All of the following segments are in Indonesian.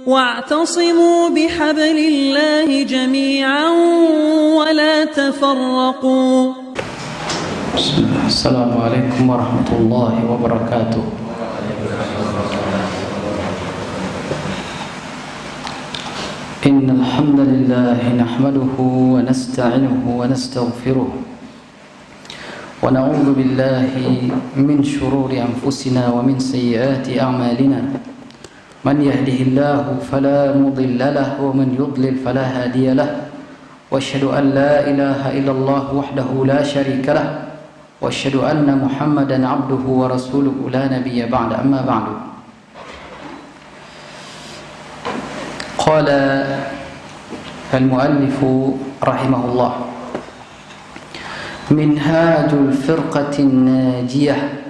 واعتصموا بحبل الله جميعا ولا تفرقوا. السلام عليكم ورحمة الله وبركاته. إن الحمد لله نحمده ونستعينه ونستغفره ونعوذ بالله من شرور أنفسنا ومن سيئات أعمالنا. من يهده الله فلا مضل له ومن يضلل فلا هادي له. وأشهد أن لا إله إلا الله وحده لا شريك له. وأشهد أن محمدا عبده ورسوله لا نبي بعد. أما بعد. قال المؤلف رحمه الله: منهاج الفرقة الناجية.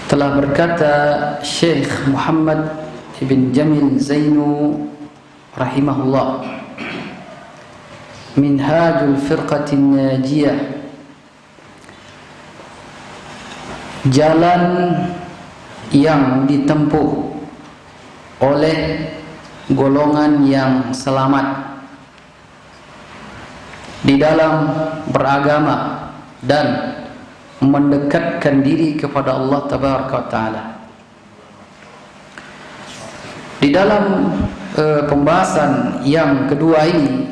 Telah berkata Syekh Muhammad ibn Jamil Zainu rahimahullah, Minhajul Firqatin Najiyah, jalan yang ditempuh oleh golongan yang selamat di dalam beragama dan mendekatkan diri kepada Allah Tabaraka wa Ta'ala. Di dalam pembahasan yang kedua ini,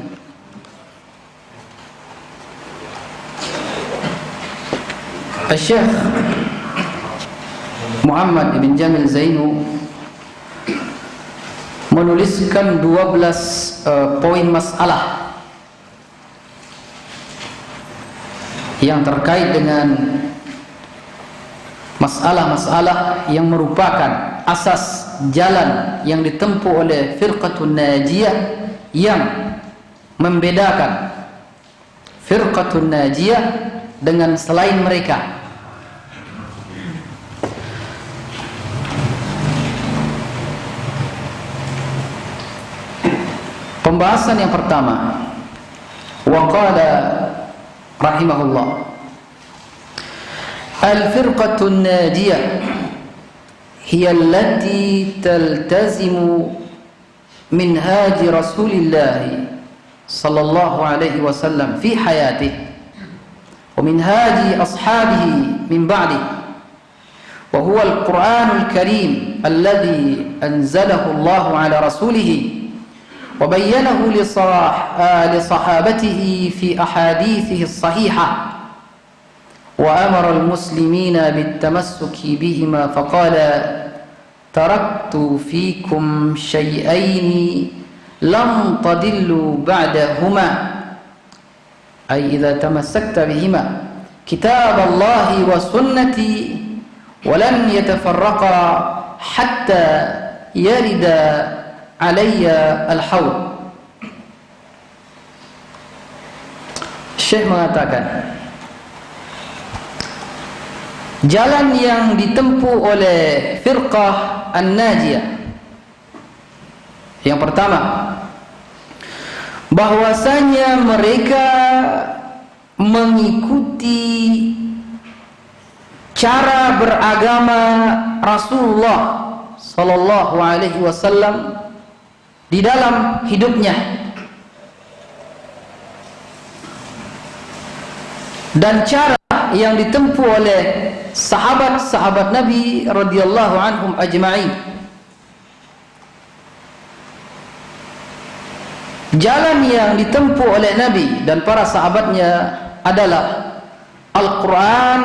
Syekh Muhammad ibn Jamil Zainu menuliskan 12 poin masalah yang terkait dengan masalah-masalah yang merupakan asas jalan yang ditempuh oleh Firqatun Najiyah, yang membedakan Firqatun Najiyah dengan selain mereka. Pembahasan yang pertama, waqala rahimahullah, al-firqatun najiyah hiya allati taltazimu minhaj Rasulillah sallallahu alaihi wasallam fi hayatihi wa minhaj ashabihi min ba'dihi, wa huwa al-Qur'anul Karim alladhi anzalahu Allah ala rasulihi وبينه لصحابته في أحاديثه الصحيحة وأمر المسلمين بالتمسك بهما فقال: تركت فيكم شيئين لم تضلوا بعدهما، أي إذا تمسكت بهما، كتاب الله وسنتي، ولن يتفرقا حتى يرد alayya al-haud. Syekh mengatakan, jalan yang ditempuh oleh firqah an-najiyah, yang pertama, bahwasanya mereka mengikuti cara beragama Rasulullah sallallahu alaihi wasallam di dalam hidupnya, dan cara yang ditempuh oleh sahabat-sahabat Nabi radhiyallahu anhum ajma'in. Jalan yang ditempuh oleh Nabi dan para sahabatnya adalah Al-Quran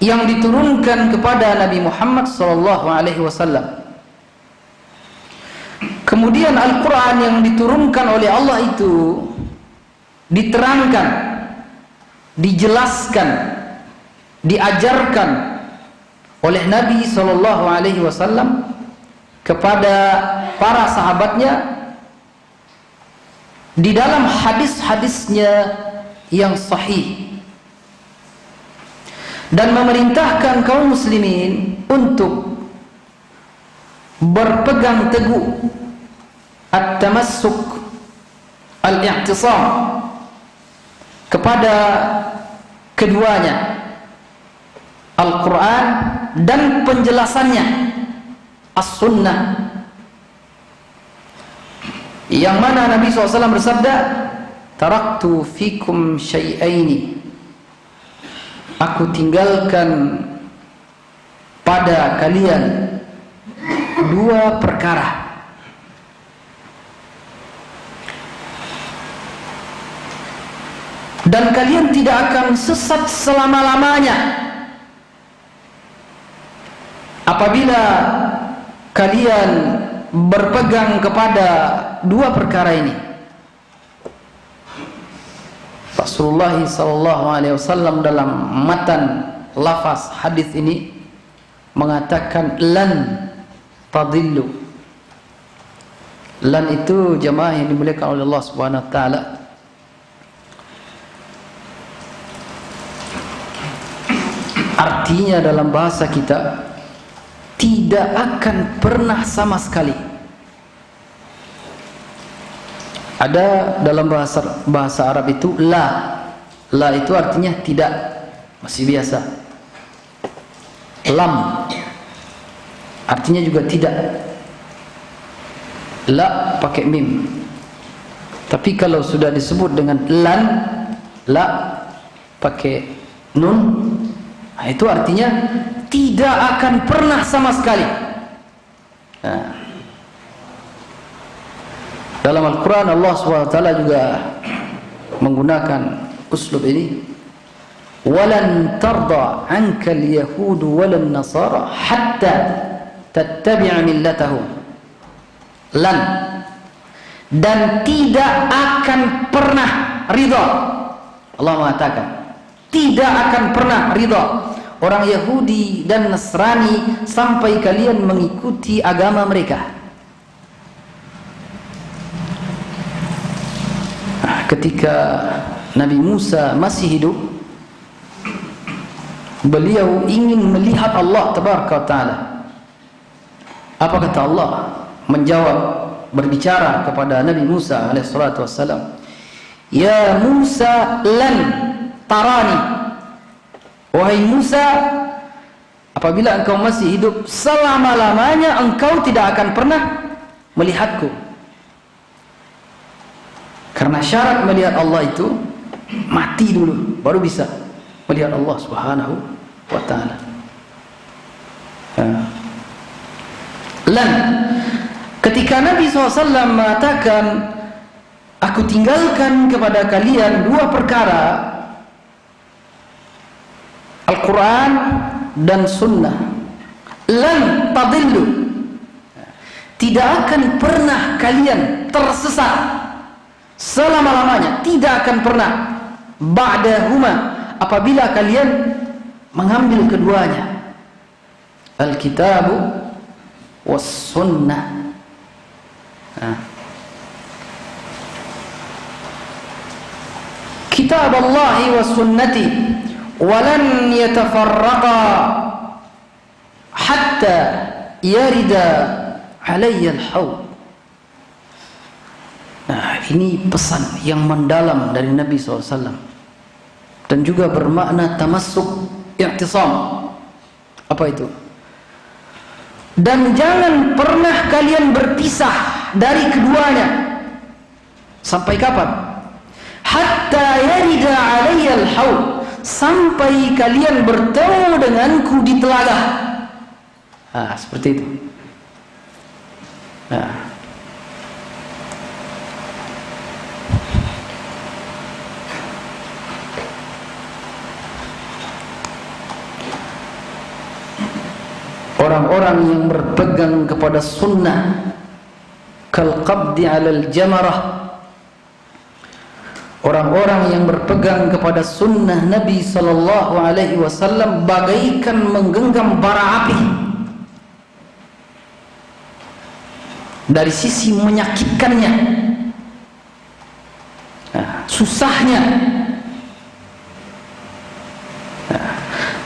yang diturunkan kepada Nabi Muhammad sallallahu alaihi wasallam. Kemudian Al-Quran yang diturunkan oleh Allah itu diterangkan, dijelaskan, diajarkan oleh Nabi SAW kepada para sahabatnya di dalam hadis-hadisnya yang sahih, dan memerintahkan kaum muslimin untuk berpegang teguh at-tamassuk, al-i'tisam kepada keduanya, Al-Quran dan penjelasannya, As-Sunnah, yang mana Nabi SAW bersabda, taraktu fikum syai'aini, aku tinggalkan pada kalian dua perkara. Dan kalian tidak akan sesat selama-lamanya apabila kalian berpegang kepada dua perkara ini. Rasulullah SAW dalam matan lafaz hadis ini mengatakan lan tadillu. Lan itu jemaah yang dimuliakan oleh Allah Subhanahu wa taala, artinya dalam bahasa kita tidak akan pernah sama sekali. Ada dalam bahasa Arab itu la. La itu artinya tidak, masih biasa. Lam artinya juga tidak. La pakai mim. Tapi kalau sudah disebut dengan lan, la pakai nun, nah, itu artinya tidak akan pernah sama sekali. Nah, dalam Al-Quran Allah SWT juga menggunakan uslub ini, walan tarda anka al-yahud walan nasara hatta tattabi'a millatahum. Lan, dan tidak akan pernah ridha, Allah mengatakan tidak akan pernah ridha orang Yahudi dan Nasrani sampai kalian mengikuti agama mereka. Ketika Nabi Musa masih hidup, beliau ingin melihat Allah Tabaraka wa Ta'ala. Apa kata Allah? Menjawab, berbicara kepada Nabi Musa alaihissalatu wassalam, ya Musa lan tarani, wahai Musa, apabila engkau masih hidup, selama-lamanya engkau tidak akan pernah melihatku. Karena syarat melihat Allah itu mati dulu, baru bisa melihat Allah Subhanahu wa ta'ala. Lan, ketika Nabi SAW mengatakan, aku tinggalkan kepada kalian dua perkara, Al-Quran dan Sunnah, lan tadillu, tidak akan pernah kalian tersesat selama-lamanya, tidak akan pernah, ba'dahuma, apabila kalian mengambil keduanya, Al-Kitabu was Sunnah. Kitab Allah wa sunnati walan yatafarraqa hatta yarida alayya al-haud. Nah, ini pesan yang mendalam dari Nabi SAW dan juga bermakna tamassuk, i'tisam. Apa itu? Dan jangan pernah kalian berpisah dari keduanya. Sampai kapan? Hatta yarida alayya al-haud, sampai kalian bertemu denganku di telaga. Nah, seperti itu. Nah, orang-orang yang berpegang kepada sunnah kal qabdi 'alal jamarah, orang-orang yang berpegang kepada sunnah Nabi sallallahu alaihi wasallam bagaikan menggenggam bara api. Dari sisi menyakitkannya, susahnya,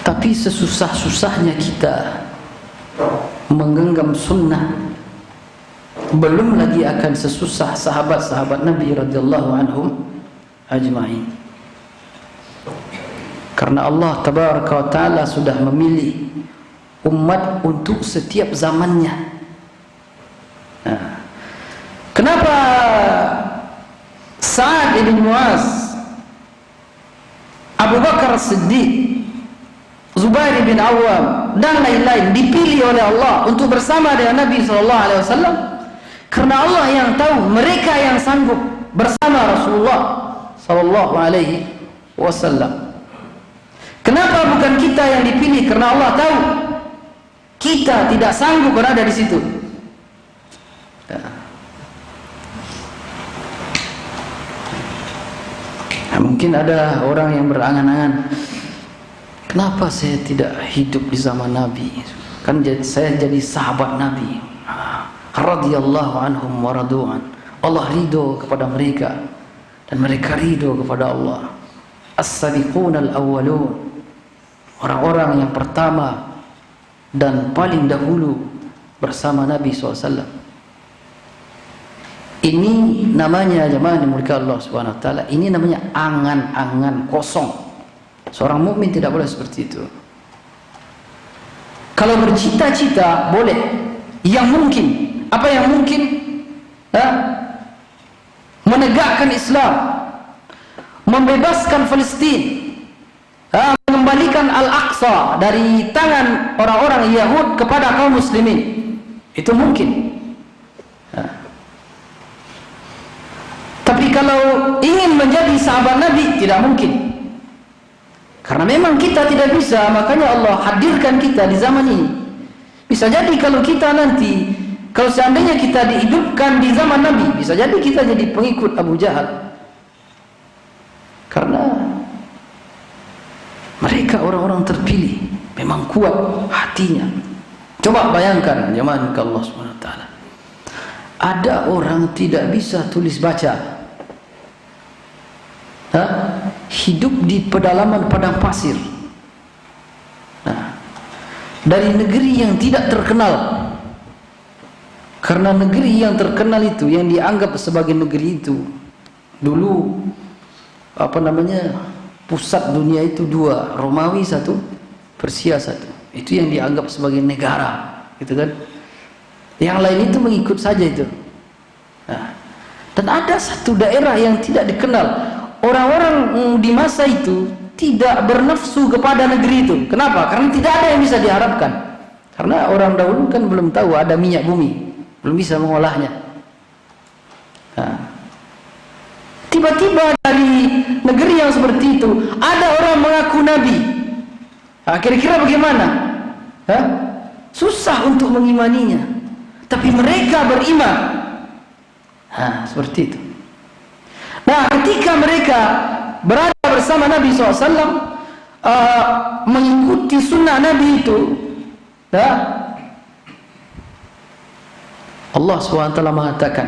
tapi sesusah-susahnya kita menggenggam sunnah, belum lagi akan sesusah sahabat-sahabat Nabi radhiyallahu anhum ajma'in. Karena Allah Tabaraka wa Ta'ala sudah memilih umat untuk setiap zamannya. Nah, kenapa Sa'ad bin Mu'az, Abu Bakar Siddiq, Zubair bin Awam dan lain-lain dipilih oleh Allah untuk bersama dengan Nabi SAW? Karena Allah yang tahu mereka yang sanggup bersama Rasulullah SAW. Kenapa bukan kita yang dipilih? Karena Allah tahu kita tidak sanggup berada di situ. Nah, mungkin ada orang yang berangan-angan, kenapa saya tidak hidup di zaman Nabi? Kan saya jadi sahabat Nabi. Radhiyallahu anhum wa radu'an. Allah ridho kepada mereka dan mereka ridho kepada Allah. As-sabiqun al-awwalun, orang-orang yang pertama dan paling dahulu bersama Nabi SAW. Ini namanya jemaah dimuliakan Allah Subhanahu wa taala, ini namanya angan-angan kosong. Seorang mukmin tidak boleh seperti itu. Kalau bercita-cita boleh, yang mungkin, apa yang mungkin? Menegakkan Islam, membebaskan Palestina, mengembalikan Al-Aqsa dari tangan orang-orang Yahud kepada kaum muslimin. Itu mungkin. Tapi kalau ingin menjadi sahabat Nabi, tidak mungkin. Karena memang kita tidak bisa, makanya Allah hadirkan kita di zaman ini. Bisa jadi kalau kita nanti, kalau seandainya kita dihidupkan di zaman Nabi, bisa jadi kita jadi pengikut Abu Jahal. Karena mereka orang-orang terpilih, memang kuat hatinya. Coba bayangkan jemaah Allah Subhanahu wa taala. Ada orang tidak bisa tulis baca, hidup di pedalaman padang pasir, dari negeri yang tidak terkenal. Karena negeri yang terkenal itu, yang dianggap sebagai negeri itu dulu pusat dunia itu dua, Romawi satu, Persia satu. Itu yang dianggap sebagai negara, gitu kan? Yang lain itu mengikut saja itu. Dan ada satu daerah yang tidak dikenal. Orang-orang di masa itu tidak bernafsu kepada negeri itu. Kenapa? Karena tidak ada yang bisa diharapkan. Karena orang dahulu kan belum tahu ada minyak bumi, belum bisa mengolahnya. Tiba-tiba dari negeri yang seperti itu ada orang mengaku Nabi. Kira-kira bagaimana? Susah untuk mengimaninya. Tapi mereka beriman. Seperti itu. Nah, ketika mereka berada bersama Nabi SAW, mengikuti sunnah Nabi itu, Allah SWT mengatakan,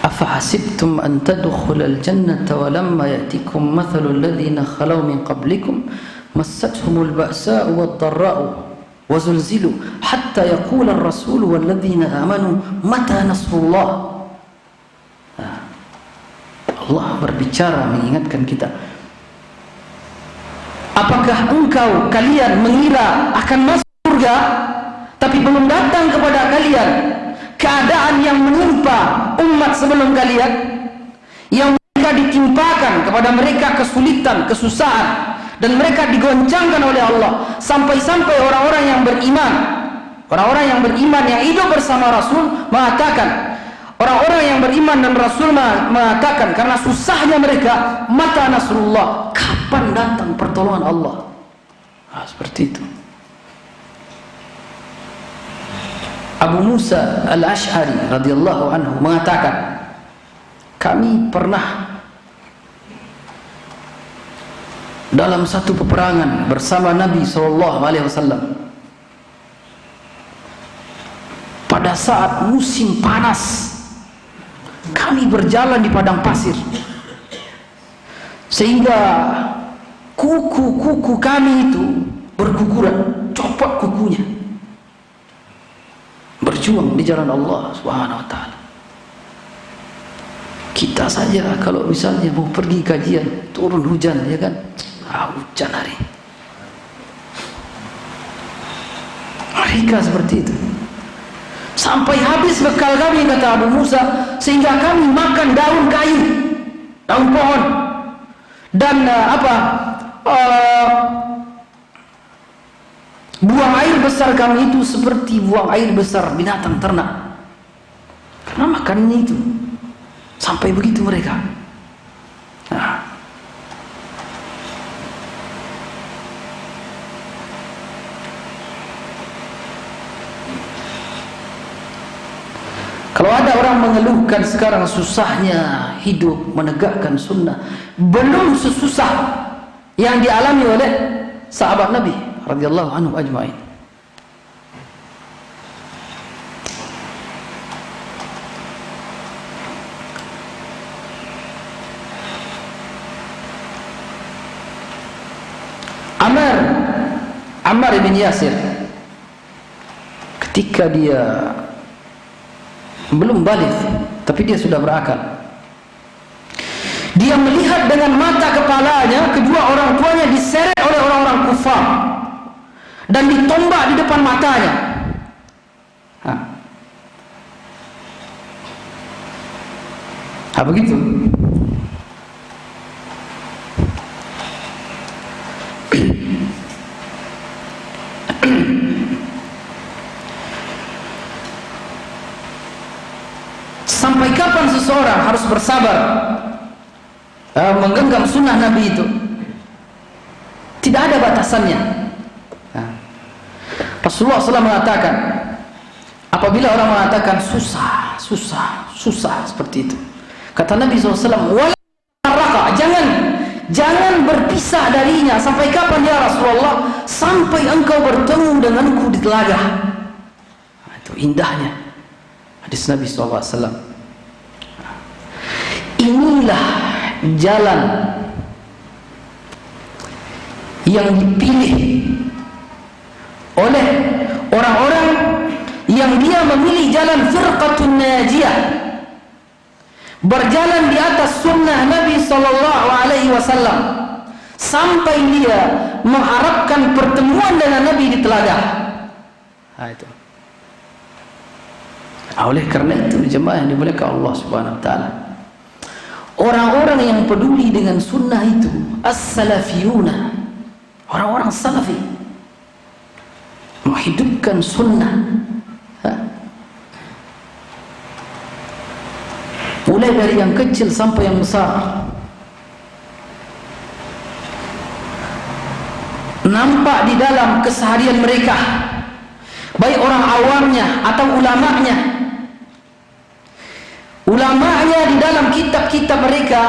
"Afahasibtum an tadkhulal jannata wa lamma ya'tikum mathalul ladzina khalaw min qablikum massathumul ba'sa'u wad-dharra'u wa zulzilu hatta yaqula ar-rasulu wal ladzina amanu mata nasrullah." Allah berbicara mengingatkan kita. Apakah kalian mengira akan masuk surga, tapi belum datang kepada kalian keadaan yang menimpa umat sebelum kalian, yang mereka ditimpakan kepada mereka kesulitan, kesusahan, dan mereka digoncangkan oleh Allah, sampai-sampai orang-orang yang beriman yang hidup bersama Rasul mengatakan, orang-orang yang beriman dan Rasul mengatakan, karena susahnya mereka, mata nasrullah, kapan datang pertolongan Allah? Seperti itu. Abu Musa al-Ash'ari radhiyallahu anhu mengatakan, kami pernah dalam satu peperangan bersama Nabi SAW pada saat musim panas. Kami berjalan di padang pasir, sehingga kuku-kuku kami itu berguguran, copot kukunya, berjuang di jalan Allah Subhanahu wa taala. Kita saja kalau misalnya mau pergi kajian, turun hujan, ya kan? Hujan hari. Mereka seperti itu. Sampai habis bekal kami, kata Abu Musa, sehingga kami makan daun kayu, daun pohon, dan buang air besar kami itu seperti buang air besar binatang ternak, karena makannya itu. Sampai begitu mereka. Kalau ada orang mengeluhkan sekarang susahnya hidup menegakkan sunnah, belum sesusah yang dialami oleh sahabat Nabi radhiyallahu anhu ajma'in. Ammar bin Yasir, ketika dia belum balik tapi dia sudah berakal, dia melihat dengan mata kepalanya kedua orang tuanya diseret oleh orang-orang kufar dan ditombak di depan matanya. Begitu. Sampai kapan seseorang harus bersabar menggenggam sunnah Nabi itu? Tidak ada batasannya. Rasulullah SAW mengatakan, apabila orang mengatakan susah seperti itu, kata Nabi SAW, wala taraka, jangan berpisah darinya. Sampai kapan ya Rasulullah? Sampai engkau bertemu denganku di telaga. Itu indahnya hadis Nabi SAW. Inilah jalan yang dipilih oleh orang-orang yang dia memilih jalan firqatun najiyah, berjalan di atas sunnah Nabi SAW sampai dia mengharapkan pertemuan dengan Nabi di telaga. Itu. Oleh karena itu jemaah yang dimuliakan Allah Subhanahu wa taala, orang-orang yang peduli dengan sunnah itu as-salafiyuna, orang-orang salafi, menghidupkan sunnah, mulai dari yang kecil sampai yang besar, nampak di dalam keseharian mereka, baik orang awamnya atau ulamanya. Ulamanya di dalam kitab-kitab mereka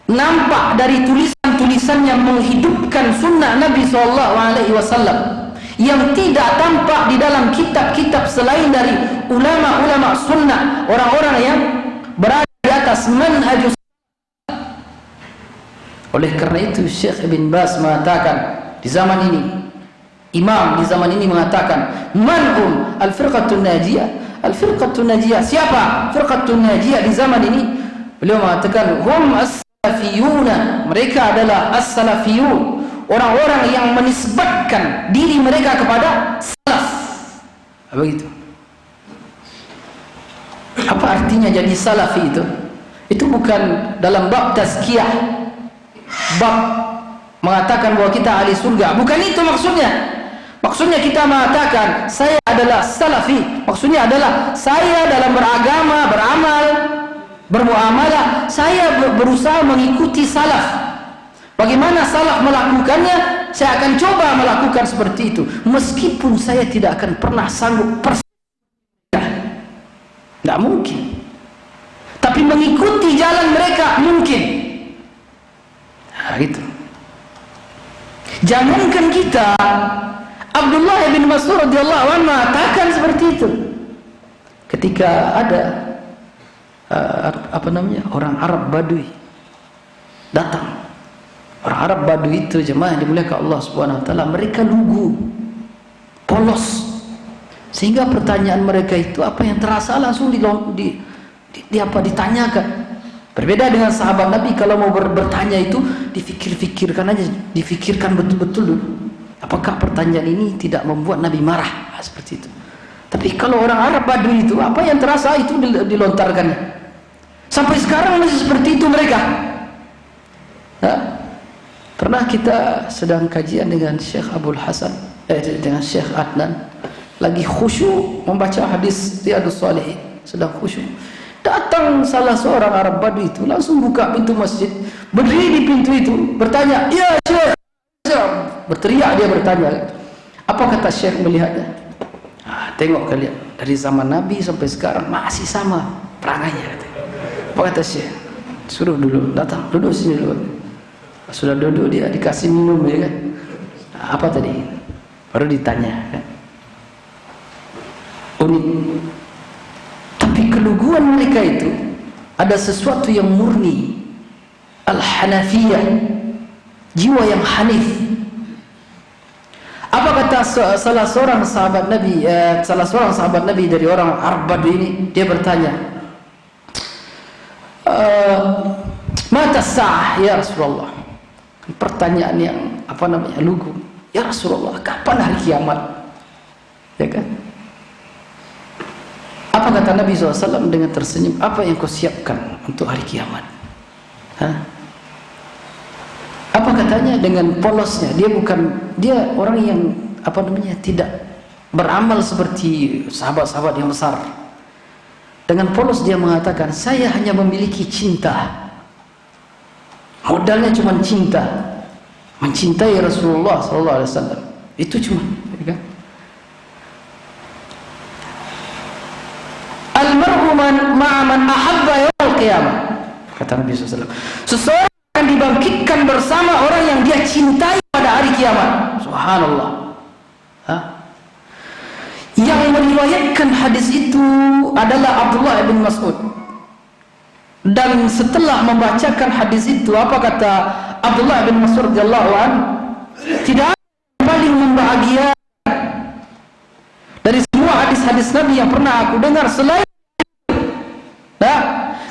nampak dari tulisan-tulisan yang menghidupkan sunnah Nabi SAW yang tidak tampak di dalam kitab-kitab selain dari ulama-ulama sunnah, orang-orang yang berada di atas manhajus. Oleh karena itu Syekh Ibn Baz mengatakan di zaman ini, imam di zaman ini mengatakan, manhum al-firqatun najiyah. Al-firqatun najiyah, siapa firqatun najiyah di zaman ini? Beliau mengatakan hum as-salafiyuna, mereka adalah as-salafiyun, orang-orang yang menisbatkan diri mereka kepada salaf. Begitu. Apa artinya jadi salafi itu? Itu bukan dalam bab tazkiyah, bab mengatakan bahwa kita ahli surga, bukan itu maksudnya. Maksudnya kita mengatakan saya adalah salafi, maksudnya adalah saya dalam beragama, beramal, bermuamalah, saya berusaha mengikuti salaf. Bagaimana salaf melakukannya, saya akan coba melakukan seperti itu, meskipun saya tidak akan pernah sanggup tidak mungkin, tapi mengikuti jalan mereka mungkin. Gitu. Jangankan kita, Abdullah bin Mas'ud radhiyallahu anhu mengatakan seperti itu ketika ada orang Arab Badui datang. Orang Arab Badui itu jemaah dimuliakan Allah Subhanahu wa taala, mereka lugu, polos, sehingga pertanyaan mereka itu apa yang terasa langsung ditanyakan. Berbeda dengan sahabat Nabi, kalau mau bertanya itu difikir-fikirkan aja, difikirkan betul-betul dulu. Apakah pertanyaan ini tidak membuat Nabi marah? Seperti itu. Tapi kalau orang Arab Badui itu, apa yang terasa itu dilontarkannya. Sampai sekarang masih seperti itu mereka. Pernah kita sedang kajian dengan Syekh Abdul Hasan, dengan Syekh Adnan, lagi khusyuk membaca hadis Riyadhus Shalihin, sedang khusyuk. Datang salah seorang Arab Badui itu, langsung buka pintu masjid, berdiri di pintu itu, bertanya, "Ya Syekh," berteriak dia bertanya. Apa kata Syekh melihatnya? Tengok kalian, dari zaman Nabi sampai sekarang masih sama perangainya. Apa kata Syekh? Suruh dulu, datang, duduk sini dulu. Sudah duduk dia dikasih minum, ya kan? Apa tadi? Baru ditanya, kan? Unik. Tapi keluguan mereka itu ada sesuatu yang murni, al-hanafiyah, jiwa yang hanif. Apa kata salah seorang sahabat Nabi dari orang Arab Badui ini? Dia bertanya, "Mata sa'ah ya Rasulullah?" Pertanyaan yang lugu. "Ya Rasulullah, kapan hari kiamat?" Ya kan? Apa kata Nabi SAW dengan tersenyum? "Apa yang kau siapkan untuk hari kiamat?" Apa katanya dengan polosnya? Dia orang yang tidak beramal seperti sahabat-sahabat yang besar. Dengan polos dia mengatakan, "Saya hanya memiliki cinta. Modalnya cuma cinta, mencintai Rasulullah SAW. Itu cuma, kan? Al-mar'u ma'a man ahabba yaumil qiyamah," kata Nabi SAW. Seseorang akan dibangkitkan bersama orang yang dia cintai pada hari kiamat. Subhanallah. Yang meriwayatkan hadis itu adalah Abdullah bin Mas'ud. Dan setelah membacakan hadis itu, apa kata Abdullah bin Mas'ud radhiyallahu anhu? Tidak ada yang paling membahagiakan dari semua hadis-hadis Nabi yang pernah aku dengar selain itu.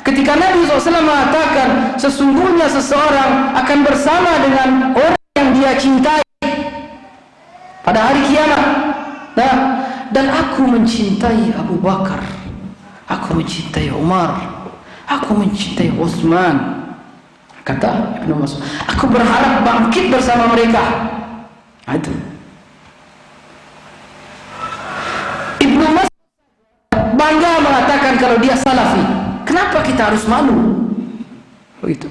Ketika Nabi SAW mengatakan sesungguhnya seseorang akan bersama dengan orang yang dia cintai pada hari kiamat. Dan aku mencintai Abu Bakar, aku mencintai Umar, aku mencintai Utsman. Kata Ibnu Mas'ud, aku berharap bangkit bersama mereka. Itu Ibnu Mas'ud bangga mengatakan kalau dia salafi. Kenapa kita harus malu? Begitu.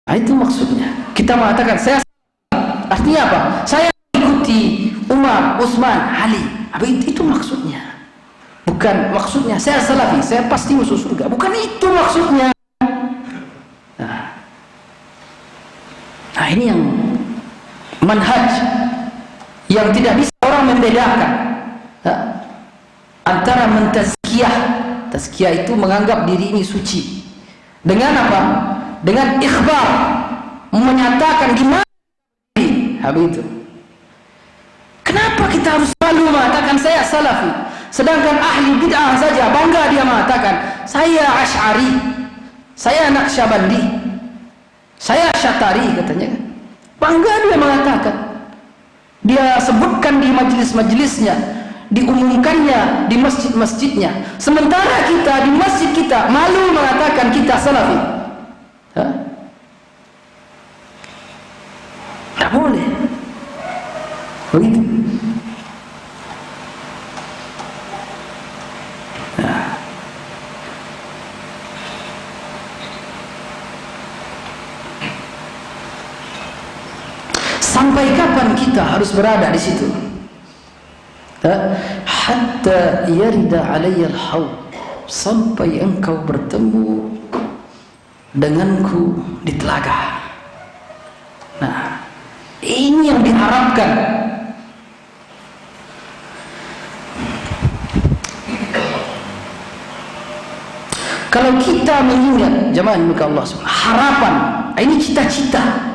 Itu maksudnya. Kita mengatakan saya salafi. Artinya apa? Saya ikuti Umar, Utsman, Ali. Itu maksudnya. Bukan maksudnya saya salafi, saya pasti masuk surga. Bukan itu maksudnya. Nah, ini yang manhaj yang tidak bisa orang membedakan antara mentazkiyah. Tazkiyah itu menganggap diri ini suci. Dengan apa? Dengan ikhbar, menyatakan gimana itu. Kenapa kita harus malu mengatakan saya salafi? Sedangkan ahli bid'ah saja bangga dia mengatakan saya Asy'ari, saya Naqsyabandi, saya Syatari, katanya. Bangga dia mengatakan. Dia sebutkan di majelis-majelisnya, diumumkannya di masjid-masjidnya. Sementara kita di masjid kita malu mengatakan kita salafi. Tak boleh. Begitu. Sampai kapan kita harus berada di situ? Hatta yarida alayya al-haud, sampai engkau bertemu denganku di telaga. Nah, ini yang diharapkan. Kalau kita mengingat jemaah muka Allah, harapan, ini cita-cita.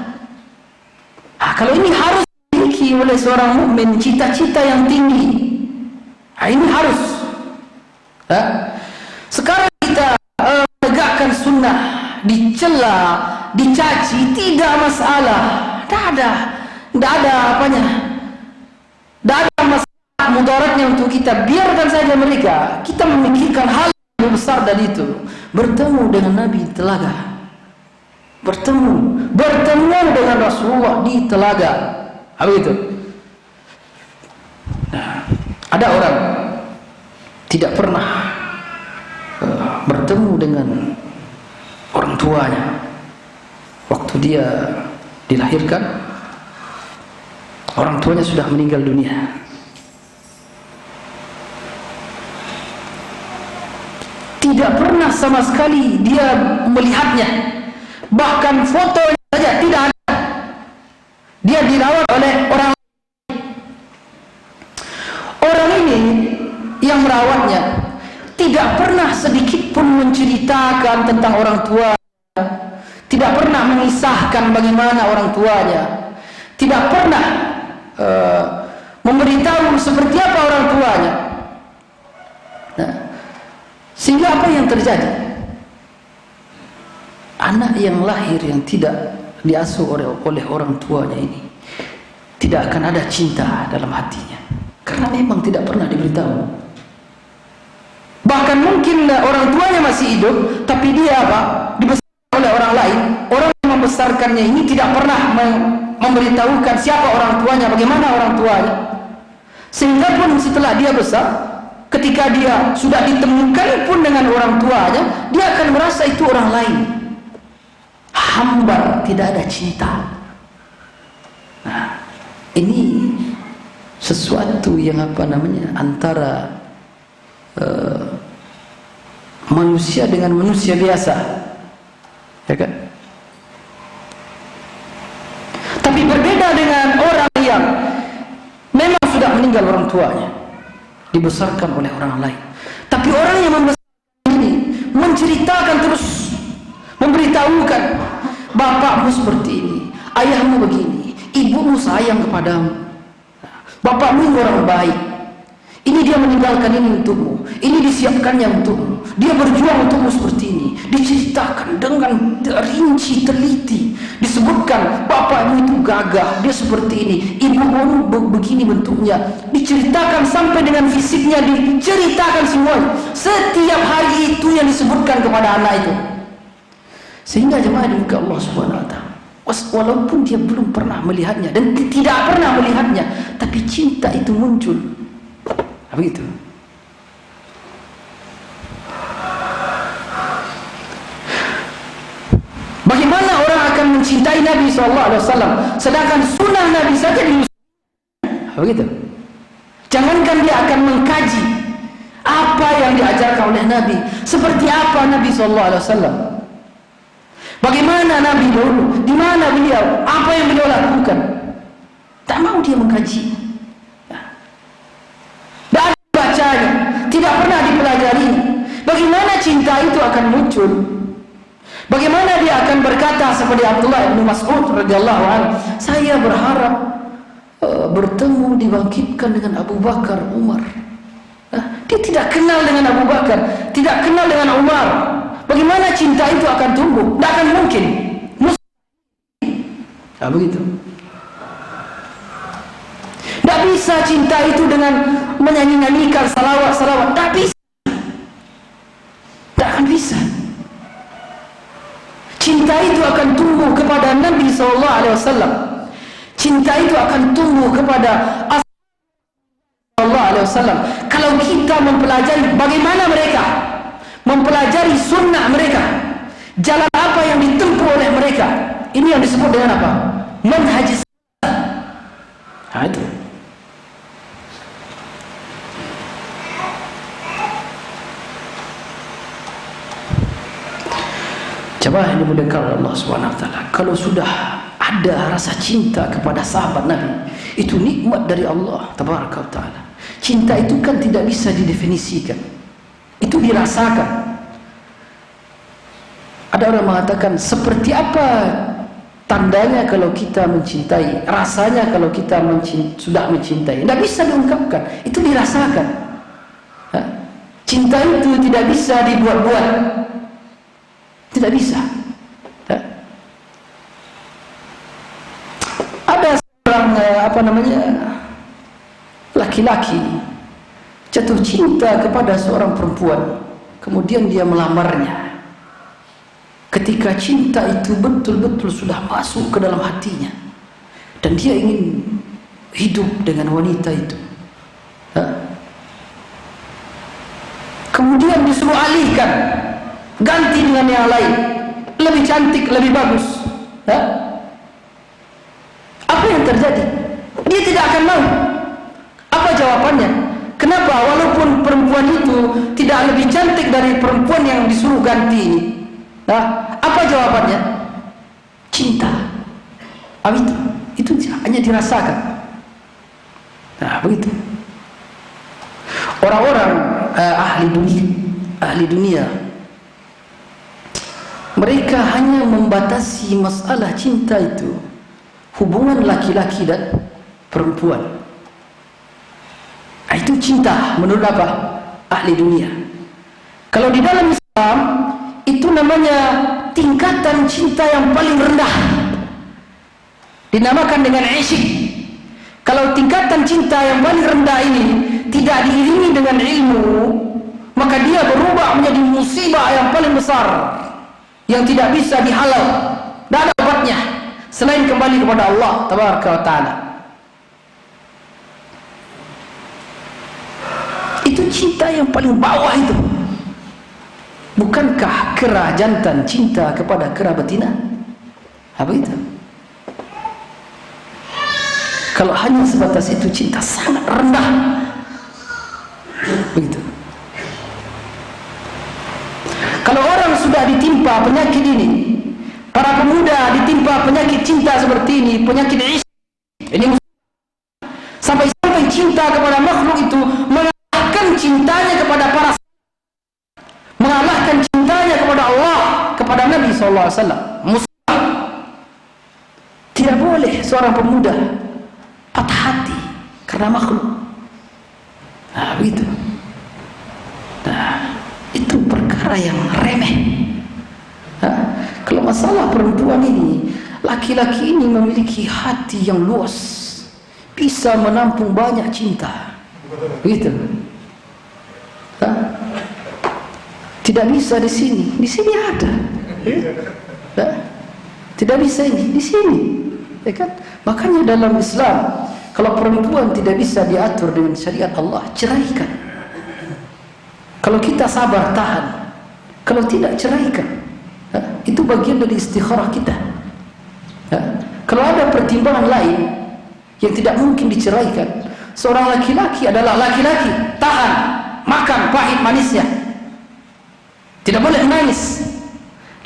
Kalau ini harus dimiliki oleh seorang mukmin, cita-cita yang tinggi. Ini harus. Sekarang kita sunnah, dicela, dicaci, tidak masalah. Tidak ada apanya. Tidak ada masalah mudaratnya untuk kita. Biarkan saja mereka. Kita memikirkan hal yang lebih besar dari itu. Bertemu dengan Nabi di telaga. Bertemu dengan Rasulullah di telaga. Apa itu? Nah, ada orang tidak pernah bertemu dengan orang tuanya waktu dia dilahirkan. Orang tuanya sudah meninggal dunia. Tidak pernah sama sekali dia melihatnya. Bahkan fotonya saja tidak ada. Dia dirawat oleh orang lain. Orang ini yang merawatnya tidak pernah sedikit pun menceritakan tentang orang tua. Tidak pernah mengisahkan bagaimana orang tuanya. Tidak pernah memberitahu seperti apa orang tuanya. Nah, sehingga apa yang terjadi? Anak yang lahir yang tidak diasuh oleh orang tuanya ini tidak akan ada cinta dalam hatinya, karena memang tidak pernah diberitahu. Bahkan mungkin orang tuanya masih hidup, tapi dia dibesarkan oleh orang lain. Orang yang membesarkannya ini tidak pernah memberitahukan siapa orang tuanya, bagaimana orang tuanya. Sehingga pun setelah dia besar, ketika dia sudah ditemukan pun dengan orang tuanya, dia akan merasa itu orang lain. Hambar, tidak ada cinta. Nah, ini sesuatu yang antara manusia dengan manusia biasa, ya kan? Tapi berbeda dengan orang yang memang sudah meninggal orang tuanya, dibesarkan oleh orang lain. Tapi orang yang membesarkan ini menceritakan terus, memberitahukan, bapakmu seperti ini, ayahmu begini, ibumu sayang kepadamu, bapakmu orang baik, ini dia meninggalkan ini untukmu, ini disiapkannya untukmu, dia berjuang untukmu seperti ini. Diceritakan dengan rinci teliti, disebutkan bapakmu itu gagah, dia seperti ini, ibumu begini bentuknya, diceritakan sampai dengan fisiknya, diceritakan semuanya. Setiap hari itu yang disebutkan kepada anak itu. Sehingga jemaah di muka Allah Subhanahu wa taala, walaupun dia belum pernah melihatnya dan tidak pernah melihatnya, tapi cinta itu muncul. Begitu. Bagaimana orang akan mencintai Nabi SAW sedangkan sunnah Nabi saja dilupakan? Begitu. Jangankan dia akan mengkaji apa yang diajarkan oleh Nabi, seperti apa Nabi SAW. Bagaimana Nabi dulu? Di mana beliau? Apa yang beliau lakukan? Tak mau dia mengkaji. Tak ada bacanya, tidak pernah dipelajari. Bagaimana cinta itu akan muncul? Bagaimana dia akan berkata seperti Abdullah bin Mas'ud radhiyallahu anhu, saya berharap bertemu, dibangkitkan dengan Abu Bakar, Umar. Dia tidak kenal dengan Abu Bakar, tidak kenal dengan Umar. Bagaimana cinta itu akan tumbuh? Tidak akan mungkin. Begitu. Tidak bisa cinta itu dengan menyanyi-nyanyikan salawat-salawat. Tidak bisa. Tidak akan bisa. Cinta itu akan tumbuh kepada Nabi SAW. Cinta itu akan tumbuh kepada SAW. Kalau kita mempelajari bagaimana mereka, mempelajari sunnah mereka, jalan apa yang ditempuh oleh mereka, ini yang disebut dengan apa? Manhaj salaf. Itu. Jemaah yang dimuliakan Allah Subhanahu wa taala, kalau sudah ada rasa cinta kepada sahabat Nabi, itu nikmat dari Allah Tabaraka wa taala. Cinta itu kan tidak bisa didefinisikan. Itu dirasakan. Ada orang mengatakan, seperti apa tandanya kalau kita mencintai, rasanya kalau kita sudah mencintai? Tidak bisa diungkapkan, itu dirasakan. Cinta itu tidak bisa dibuat-buat, Tidak bisa. Ya. Ada seorang laki-laki jatuh cinta kepada seorang perempuan, kemudian dia melamarnya. Ketika cinta itu betul-betul sudah masuk ke dalam hatinya dan dia ingin hidup dengan wanita itu, kemudian disuruh alihkan, ganti dengan yang lain, lebih cantik, lebih bagus. Apa yang terjadi? Dia tidak akan mau. Apa jawabannya? Kenapa walaupun perempuan itu tidak lebih cantik dari perempuan yang disuruh ganti ini? Apa jawabannya? Cinta. Itu hanya dirasakan. Begitu. Orang-orang ahli dunia, mereka hanya membatasi masalah cinta itu, hubungan laki-laki dan perempuan. Itu cinta menurut apa? Ahli dunia. Kalau di dalam Islam itu namanya tingkatan cinta yang paling rendah, dinamakan dengan isyq. Kalau tingkatan cinta yang paling rendah ini tidak diiringi dengan ilmu, maka dia berubah menjadi musibah yang paling besar, yang tidak bisa dihalau. Tidak ada obatnya selain kembali kepada Allah Tabaraka wa Ta'ala. Itu cinta yang paling bawah itu. Bukankah kera jantan cinta kepada kera betina? Apa itu? Kalau hanya sebatas itu, cinta sangat rendah. Begitu. Kalau orang sudah ditimpa penyakit ini, para pemuda ditimpa penyakit cinta seperti ini, penyakit isyq, ini sampai cinta kepada makhluk itu mengalahkan cintanya kepada para, mengalahkan cintanya kepada Allah, kepada Nabi SAW. Musibah. Tidak boleh seorang pemuda patah hati karena makhluk. Begitu. Itu perkara yang remeh. Kalau masalah perempuan ini, laki-laki ini memiliki hati yang luas, bisa menampung banyak cinta. Begitu. Tidak bisa di sini. Di sini ada. Tidak bisa ini. Di sini. Ya kan? Makanya dalam Islam, kalau perempuan tidak bisa diatur dengan syariat Allah, ceraikan. Kalau kita sabar tahan, kalau tidak ceraikan. Itu bagian dari istikharah kita. Kalau ada pertimbangan lain yang tidak mungkin diceraikan, seorang laki-laki adalah laki-laki, tahan, makan pahit manisnya. Tidak boleh menangis.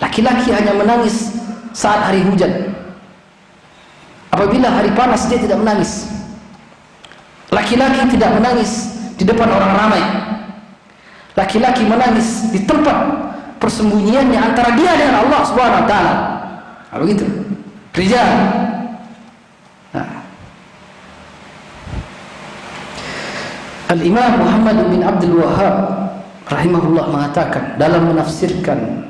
Laki-laki hanya menangis saat hari hujan. Apabila hari panas dia tidak menangis. Laki-laki tidak menangis di depan orang ramai. Laki-laki menangis di tempat persembunyiannya antara dia dengan Allah Subhanahu wa Ta'ala. Begitu. Rijal. Al-Imam Muhammad bin Abdul Wahhab rahimahullah mengatakan dalam menafsirkan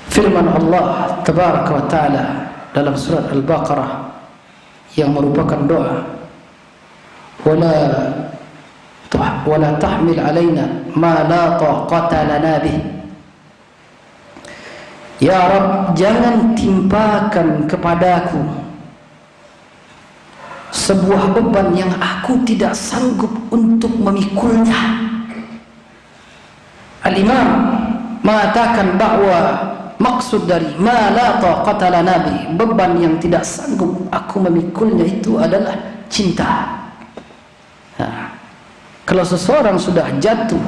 firman Allah Tabaraka wa Ta'ala dalam surat Al-Baqarah yang merupakan doa, wala tahmil alaina ma la taqata lana bih. Ya Rabb, jangan timpakan kepadaku sebuah beban yang aku tidak sanggup untuk memikulnya. Al-Imam mengatakan bahwa maksud dari ma la taqata lana bi, beban yang tidak sanggup aku memikulnya, itu adalah cinta. Kalau seseorang sudah jatuh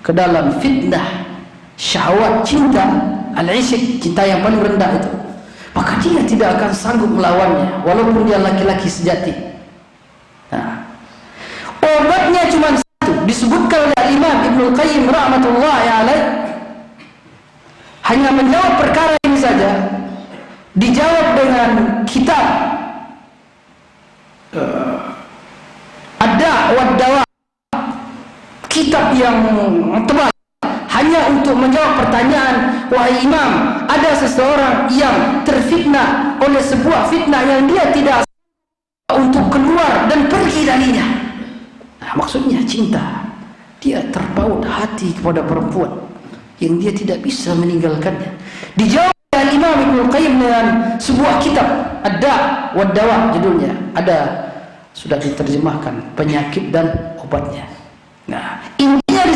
ke dalam fitnah syahwat cinta, al-isyq, cinta yang paling rendah itu, maka dia tidak akan sanggup melawannya walaupun dia laki-laki sejati. Obatnya cuma satu, disebutkan oleh Imam Ibnul Qayyim rahmatullahi alaih, hanya menjawab perkara ini saja, dijawab dengan kitab Ad-Da' wad Dawa, kitab yang tebal, hanya untuk menjawab pertanyaan, wahai imam, ada seseorang yang terfitnah oleh sebuah fitnah yang dia tidak untuk keluar dan pergi darinya. Nah, maksudnya cinta. Dia terpaut hati kepada perempuan yang dia tidak bisa meninggalkannya. Dijawab oleh Imam Ibnu Qayyim dengan sebuah kitab, Ad-Da' wa Dawa judulnya. Ada, sudah diterjemahkan, penyakit dan obatnya. Nah, intinya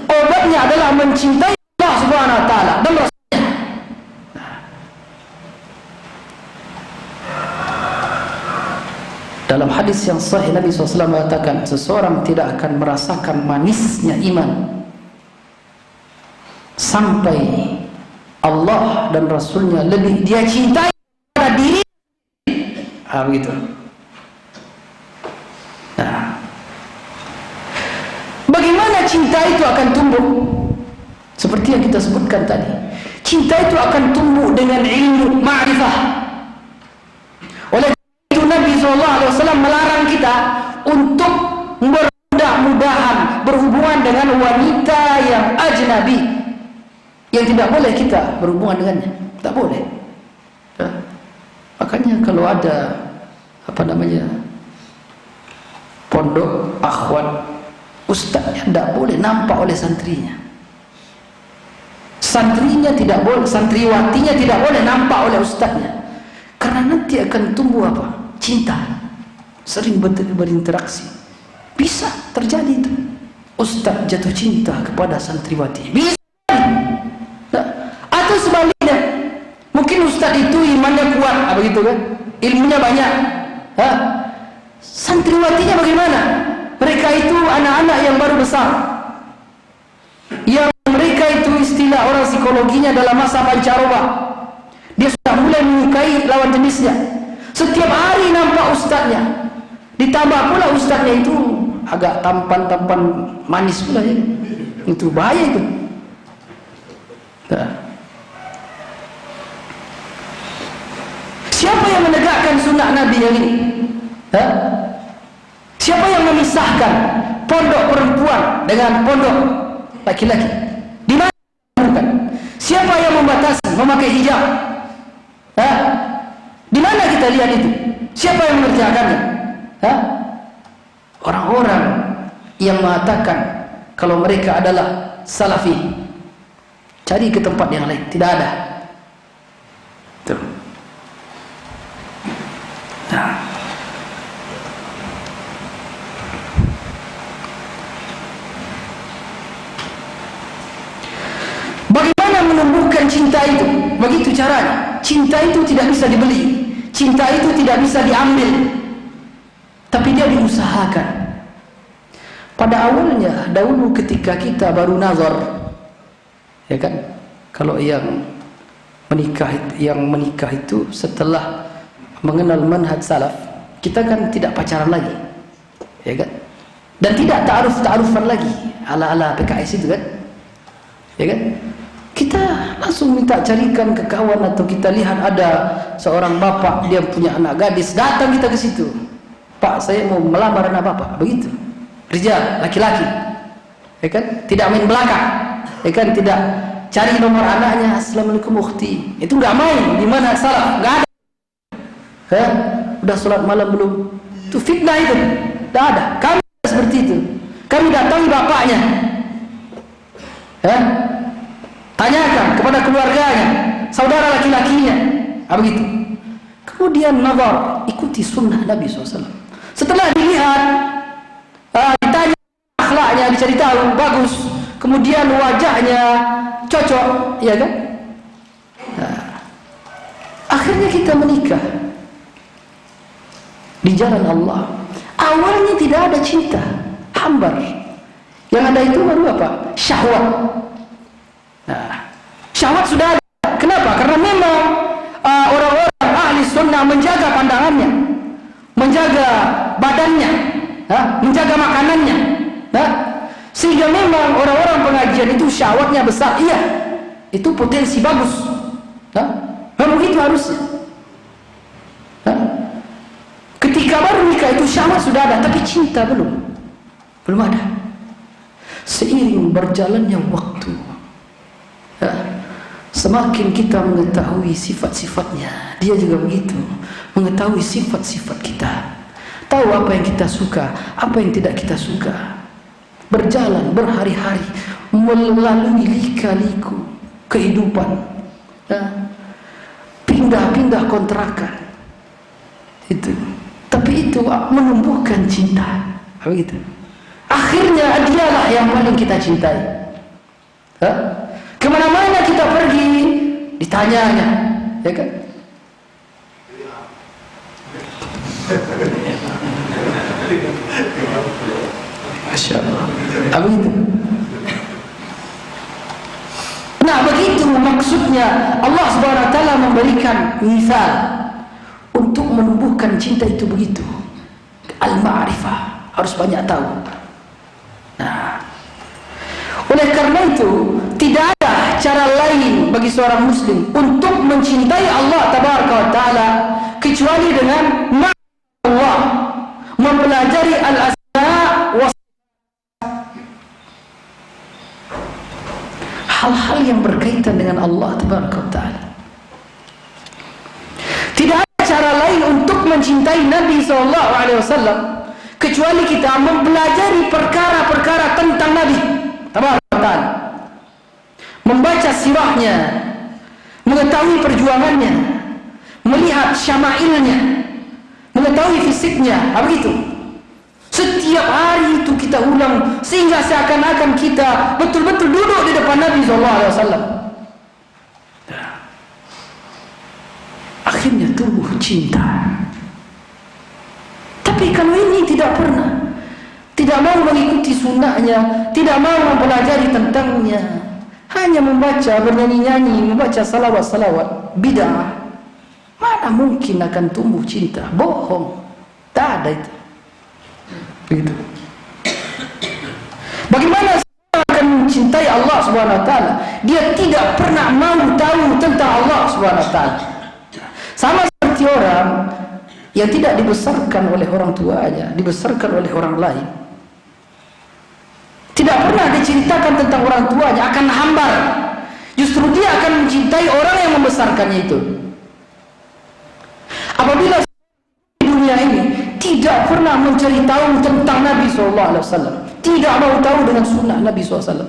obatnya adalah mencintai Allah Subhanahu wa taala dan Rasulnya. Nah, dalam hadis yang sahih Nabi SAW mengatakan, seseorang tidak akan merasakan manisnya iman sampai Allah dan Rasulnya lebih dia cintai pada diri. Begitu. Nah, bagaimana cinta itu akan tumbuh? Seperti yang kita sebutkan tadi, cinta itu akan tumbuh dengan ilmu, ma'rifah. Oleh itu Nabi SAW melarang kita untuk bermudah-mudahan berhubungan dengan wanita yang ajnabi, yang tidak boleh kita berhubungan dengannya, tak boleh. Nah, makanya kalau ada pondok akhwat, ustaznya tidak boleh nampak oleh santrinya. Santrinya tidak boleh, santriwatinya tidak boleh nampak oleh ustaznya. Karena nanti akan tumbuh apa? Cinta. Sering berinteraksi. Bisa terjadi itu. Ustaz jatuh cinta kepada santriwati. Bisa. Nah, atau sebaliknya. Mungkin ustaz itu imannya kuat, begitu kan? Ilmunya banyak. Santriwatinya bagaimana? Mereka itu anak-anak yang baru besar, yang mereka itu istilah orang psikologinya dalam masa pancaroba. Dia sudah mulai menyukai lawan jenisnya. Setiap hari nampak ustaznya, ditambah pula ustaznya itu agak tampan manis pula ya. Itu bahaya itu. Nah, siapa yang menegakkan sunnah Nabi yang ini? Siapa yang memisahkan pondok perempuan dengan pondok laki-laki? Di mana? Siapa yang membatasi memakai hijab? Di mana kita lihat itu? Siapa yang mengerjakannya? Orang-orang yang mengatakan kalau mereka adalah salafi. Cari ke tempat yang lain, tidak ada. Tuh. Nah, bagaimana menumbuhkan cinta itu? Begitu caranya. Cinta itu tidak bisa dibeli, cinta itu tidak bisa diambil, tapi dia diusahakan. Pada awalnya, dahulu ketika kita baru nazar, ya kan, kalau yang menikah itu setelah mengenal manhaj salaf, kita kan tidak pacaran lagi, ya kan, dan tidak ta'arufan lagi ala PKS itu kan, ya kan. Kita langsung minta carikan ke kawan, atau kita lihat ada seorang bapak dia punya anak gadis, datang kita ke situ, Pak, saya mau melamar anak bapak, begitu. Rijal, laki-laki, ya kan, tidak main belakang, ya kan, tidak cari nomor anaknya, assalamualaikum ukhti, itu nggak main. Di mana salaf? Nggak ada. Udah sholat malam belum? Itu fitnah itu, nggak ada. Kami seperti itu. Kami datangi bapaknya, tanyakan kepada keluarganya, saudara laki-lakinya, begitu. Kemudian nazar, ikuti sunnah Nabi SAW. Setelah dilihat, ditanya akhlaknya, dicari tahu, bagus. Kemudian wajahnya cocok, ya kan? Nah, akhirnya kita menikah di jalan Allah. Awalnya tidak ada cinta, hambar. Yang ada itu baru apa? Syahwat. Nah, syahwat sudah ada. Kenapa? Karena memang orang-orang ahli sunnah menjaga pandangannya, menjaga badannya, menjaga makanannya, sehingga memang orang-orang pengajian itu syahwatnya besar. Iya, itu potensi bagus. Memang itu harusnya. Ketika baru nikah itu syahwat sudah ada, tapi cinta belum ada. seiring berjalannya waktu, ya, semakin kita mengetahui sifat-sifatnya, dia juga begitu, mengetahui sifat-sifat kita, tahu apa yang kita suka, apa yang tidak kita suka. Berjalan berhari-hari melalui lika-liku kehidupan, ya, pindah-pindah kontrakan itu, tapi itu menumbuhkan cinta, begitu. Akhirnya dialah yang paling kita cintai, ya? Kemana-mana kita pergi ditanyanya, ya kan? Masya Allah. Begitu. Nah, begitu maksudnya Allah Subhanahu wa taala memberikan misal untuk menumbuhkan cinta itu begitu. Al-ma'rifah, harus banyak tahu. Nah, oleh karena itu tidak ada cara lain bagi seorang muslim untuk mencintai Allah Tabaraka wa taala kecuali dengan Allah, mempelajari al-asma' wa hal-hal yang berkaitan dengan Allah Tabaraka wa taala. Tidak ada cara lain untuk mencintai Nabi SAW kecuali kita mempelajari perkara-perkara tentang Nabi Tabaraka wa taala, membaca sirahnya, mengetahui perjuangannya, melihat syama'ilnya, mengetahui fisiknya, begitu. Setiap hari itu kita ulang sehingga seakan-akan kita betul-betul duduk di depan Nabi SAW. Akhirnya tumbuh cinta. Tapi kalau ini tidak pernah, tidak mau mengikuti sunnahnya, tidak mau mempelajari tentangnya, hanya membaca, bernyanyi-nyanyi, membaca salawat-salawat, bid'ah, mana mungkin akan tumbuh cinta? Bohong, tak ada itu. Begitu. Bagaimana seorang akan mencintai Allah Subhanahu wa taala? Dia tidak pernah mau tahu tentang Allah Subhanahu wa taala. Sama seperti orang yang tidak dibesarkan oleh orang tuanya, dibesarkan oleh orang lain. Tidak pernah diceritakan tentang orang tuanya, akan hambar. Justru dia akan mencintai orang yang membesarkannya itu. Apabila di dunia ini tidak pernah mencari tahu tentang Nabi SAW, tidak mau tahu dengan sunnah Nabi SAW,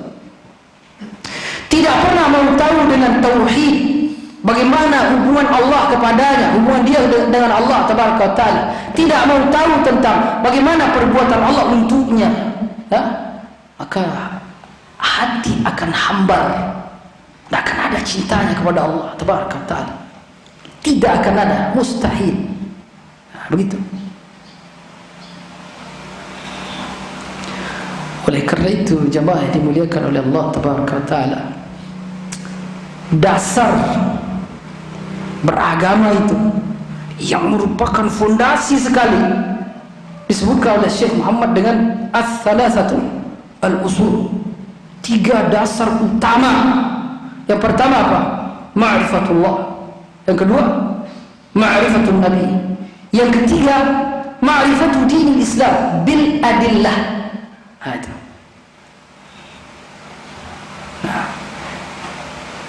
tidak pernah mau tahu dengan tauhid, bagaimana hubungan Allah kepadanya, hubungan dia dengan Allah Tabaraka wa taala, tidak mau tahu tentang bagaimana perbuatan Allah untuknya, ya? Maka hati akan hambar, tidak akan ada cintanya kepada Allah Tabaraka wa taala, tidak akan ada, mustahil. Nah, begitu. Oleh karena itu jemaah yang dimuliakan oleh Allah Tabaraka wa taala, dasar beragama itu yang merupakan fondasi sekali disebutkan oleh Syekh Muhammad dengan as-salasatu al-usul, 3 dasar utama. Yang pertama apa? Ma'rifatullah. Yang kedua ma'rifatun Nabi. Yang ketiga ma'rifatu dinil Islam bil adillah. Itu. Nah,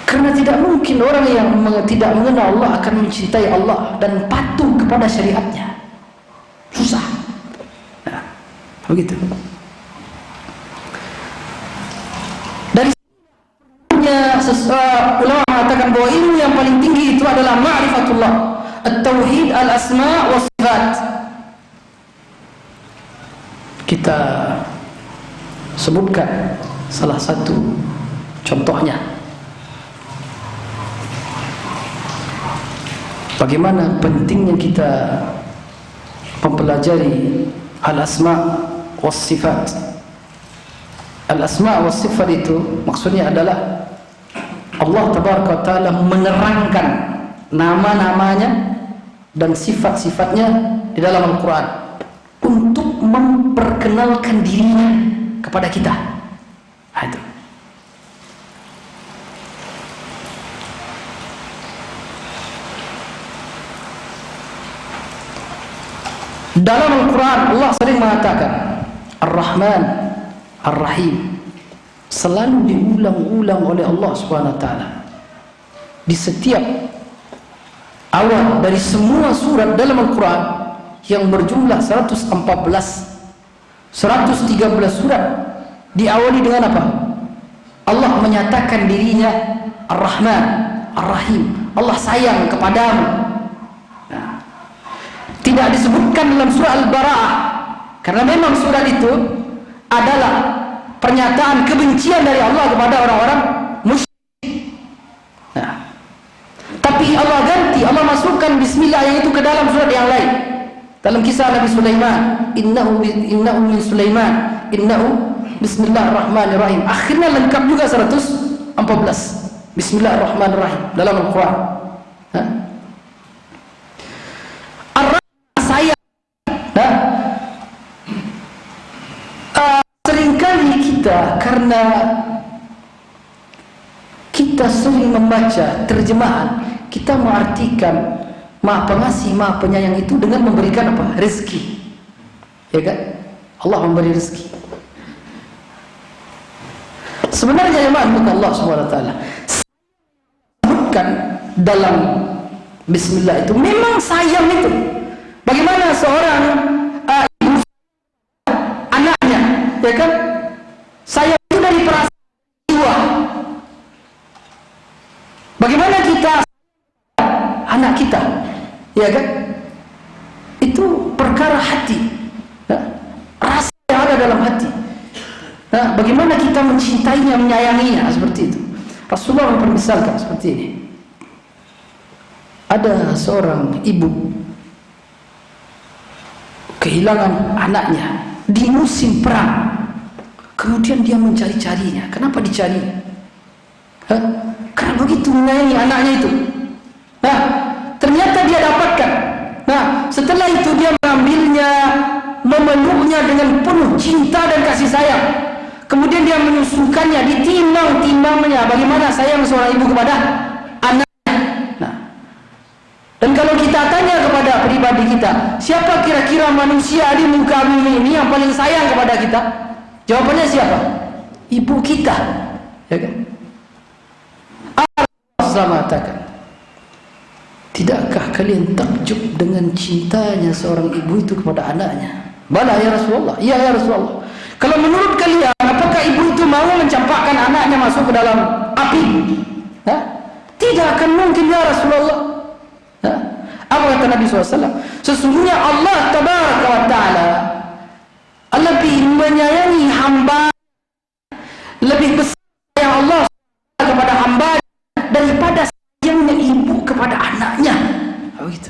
karena tidak mungkin orang yang tidak mengenal Allah akan mencintai Allah dan patuh kepada syariatnya. Susah. Nah, begitu. Dari ulama mengatakan bahwa ilmu yang paling tinggi itu adalah ma'rifatullah, at-tauhid, al-asma' wa sifat. Kita sebutkan salah satu contohnya. Bagaimana pentingnya kita mempelajari al-asma' was sifat. Al-asma' was sifat itu maksudnya adalah Allah Tabaraka wa taala menerangkan nama-namanya dan sifat-sifatnya di dalam Al-Quran untuk memperkenalkan dirinya kepada kita. Itu. Dalam Al-Quran Allah sering mengatakan Ar-Rahman, Ar-Rahim, selalu diulang-ulang oleh Allah Subhanahu wa taala di setiap awal dari semua surat dalam Al-Quran yang berjumlah 113 surat, diawali dengan apa? Allah menyatakan dirinya Ar-Rahman, Ar-Rahim. Allah sayang kepadamu. Nah, tidak disebutkan dalam surah Al-Bara'ah karena memang surat itu adalah pernyataan kebencian dari Allah kepada orang-orang musyrik. Nah, tapi Allah ganti, Allah masukkan bismillah yang itu ke dalam surat yang lain. Dalam kisah Nabi Sulaiman, innahu min Sulaiman, innahu bismillahirrahmanirrahim. Akhirnya lengkap juga 114 bismillahirrahmanirrahim dalam Al-Quran. Ar-Rahman sayang. Seringkali kita, karena kita sering membaca terjemahan, kita mengartikan Maha Pengasih, Maha Penyayang itu dengan memberikan apa? Rezeki. Ya kan? Allah memberi rezeki. Sebenarnya yang bukan Allah SWT sebutkan dalam bismillah itu memang sayang itu. Bagaimana seorang ibu anaknya, ya kan? Sayang itu dari perasaan jiwa. Bagaimana kita anak kita, ya kan? Itu perkara hati, rasa yang ada dalam hati. Nah, bagaimana kita mencintainya, menyayanginya, seperti itu. Rasulullah mempermisalkan seperti ini. Ada seorang ibu kehilangan anaknya di musim perang. Kemudian dia mencari-carinya. Kenapa dicari? Karena begitu menyayangi anaknya itu. Nah, ternyata dia dapatkan. Nah, setelah itu dia mengambilnya, memeluknya dengan penuh cinta dan kasih sayang. Kemudian dia menyusukannya, ditimbang-timbangnya bagaimana sayang seorang ibu kepada anaknya. Nah, dan kalau kita tanya kepada pribadi kita, siapa kira-kira manusia di muka bumi ini yang paling sayang kepada kita? Jawabannya siapa? Ibu kita, ya kan? Allah mengatakan, tidakkah kalian takjub dengan cintanya seorang ibu itu kepada anaknya? Bala ya Rasulullah. Iya ya Rasulullah. Kalau menurut kalian, apakah ibu itu mau mencampakkan anaknya masuk ke dalam api? Tidak akan mungkin ya Rasulullah. Apa kata Nabi SAW? Sesungguhnya Allah Tabaraka wa Ta'ala lebih menyayangi hamba, lebih besar yang Allah kepada hamba daripada sayangnya ibu kepada anaknya. Begitu.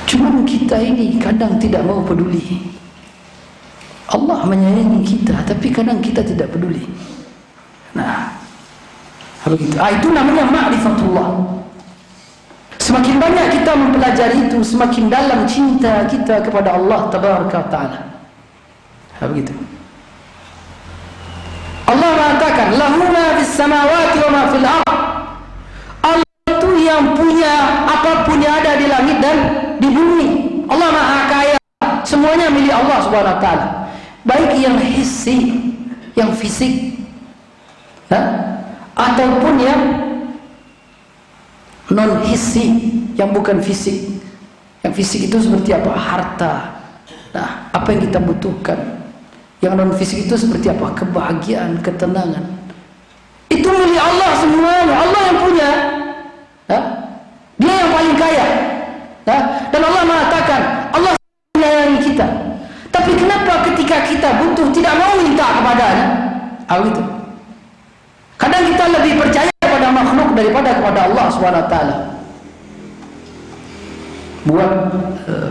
Cuman kita ini kadang tidak mau peduli. Allah menyayangi kita, tapi kadang kita tidak peduli. Nah, begitu. Itu namanya ma'rifatullah. Semakin banyak kita mempelajari itu, semakin dalam cinta kita kepada Allah Tabaraka wa Ta'ala. Begitu. Allah mengatakan, lahu ma fis samawati wa ma fil ardh. Allah itu yang punya apapun yang ada di langit dan di bumi. Allah Maha Kaya. Semuanya milik Allah Subhanahu wa Ta'ala. Baik yang hissi, yang fisik, ataupun yang non hissi, yang bukan fisik. Yang fisik itu seperti apa? Harta. Nah, apa yang kita butuhkan. Yang non fisik itu seperti apa? Kebahagiaan, ketenangan. Itu milik Allah semuanya. Allah yang punya. Dia yang paling kaya. Dan Allah mengatakan, Allah menyayangi kita. Tapi kenapa ketika kita butuh tidak mau minta kepadanya? Gitu. Kadang kita lebih percaya kepada makhluk daripada kepada Allah SWT. Buat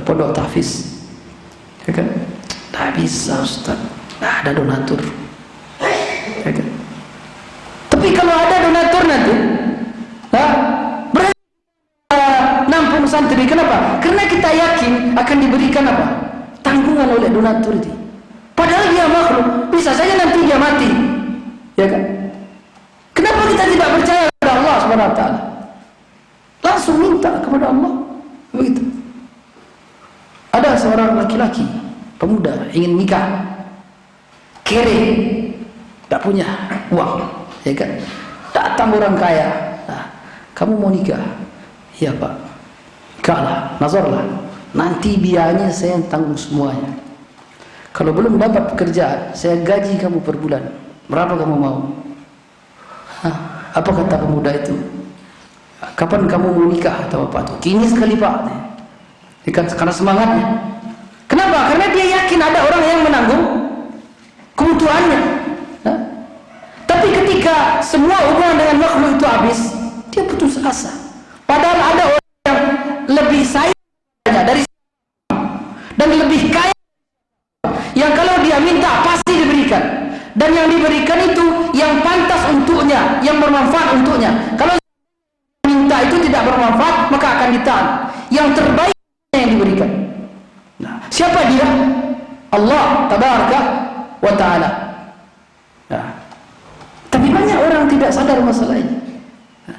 pondok tahfiz, ya kan? Tak bisa Ustaz, tak ada donatur, ya kan? Tapi kalau ada donatur nanti, berarti nampung santri. Kenapa? Karena kita yakin akan diberikan apa? Tanggungan oleh donatur itu. Padahal dia makhluk, bisa saja nanti dia mati, ya kan? Kenapa kita tidak percaya kepada Allah SWT? Langsung minta kepada Allah. Begitu. Ada seorang laki-laki pemuda ingin nikah, kere, tidak punya uang, ya kan? Datang orang kaya, nah, kamu mau nikah? Iya Pak. Kalah, nazarlah. Nanti biayanya saya tanggung semuanya. Kalau belum dapat pekerjaan, saya gaji kamu per bulan. Berapa kamu mau? Hah, apa kata pemuda itu? Kapan kamu mau nikah? Kata bapak itu. Kini sekali Pak. Ikan karena semangatnya. Kenapa? Karena dia yakin ada orang yang menanggung kebutuhannya. Nah, tapi ketika semua hubungan dengan makhluk itu habis, dia putus asa. Padahal ada orang yang lebih sayang dari dan lebih kaya, yang kalau dia minta pasti diberikan, dan yang diberikan itu yang pantas untuknya, yang bermanfaat untuknya. Kalau minta itu tidak bermanfaat, maka akan ditahan. Yang terbaik yang diberikan. Nah, siapa dia? Allah tabaraka wa ta'ala. Nah, tapi banyak orang tidak sadar masalah ini. Nah,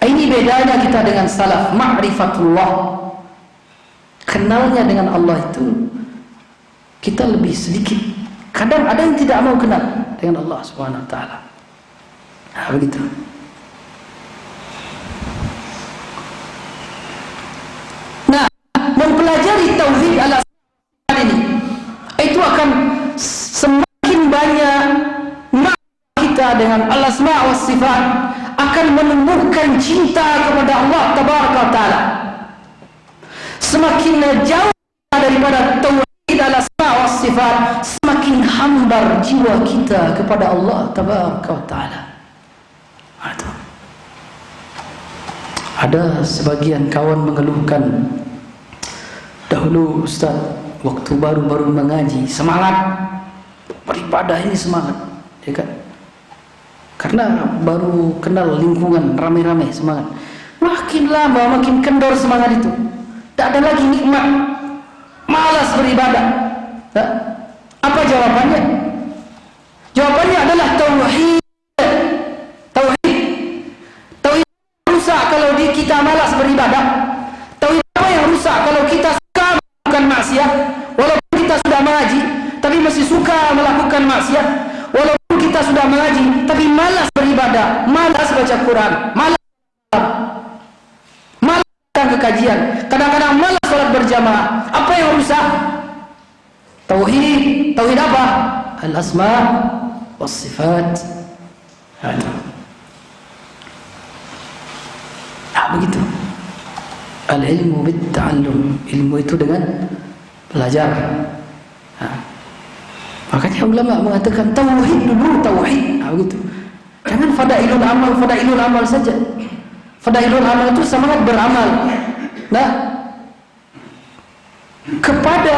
ini bedanya kita dengan salaf, ma'rifatullah. Kenalnya dengan Allah itu kita lebih sedikit. Kadang ada yang tidak mau kenal dengan Allah Subhanahu wa taala. Nah, begitu. Nah, mempelajari tauhid al-asma ini itu akan semakin banyak kita dengan al-asma wa sifat, akan menumbuhkan cinta kepada Allah tabaraka wa taala. Semakin jauh daripada tauhid al-asma wa sifat, semakin hambar jiwa kita kepada Allah tabaraka wa taala. Ada sebagian kawan mengeluhkan, dahulu Ustaz waktu baru-baru mengaji semangat, beribadah ini semangat, ya kan? Karena baru kenal lingkungan ramai-ramai semangat. Makin lama makin kendor semangat itu. Tak ada lagi nikmat, malas beribadah. Nah, apa jawabannya? Jawabannya adalah tauhid. Tauhid. Tauhid rusak kalau kita malas beribadah. Tauhid apa yang rusak kalau kita suka melakukan maksiat, walaupun kita sudah mengaji tapi masih suka melakukan maksiat. Walaupun kita sudah mengaji tapi malas beribadah, malas baca Quran, malas ke kajian, kadang-kadang malas sholat berjamaah. Apa yang rusak? Tauhid. Tauhid apa? Al-asma was sifat. Begitu. Al-ilmu bit-ta'allum. Ilmu itu dengan belajar. Makanya ulama mengatakan tauhid dulu, tauhid. Begitu. Jangan fadailul amal saja. Fadailul amal itu semangat beramal. Nah, kepada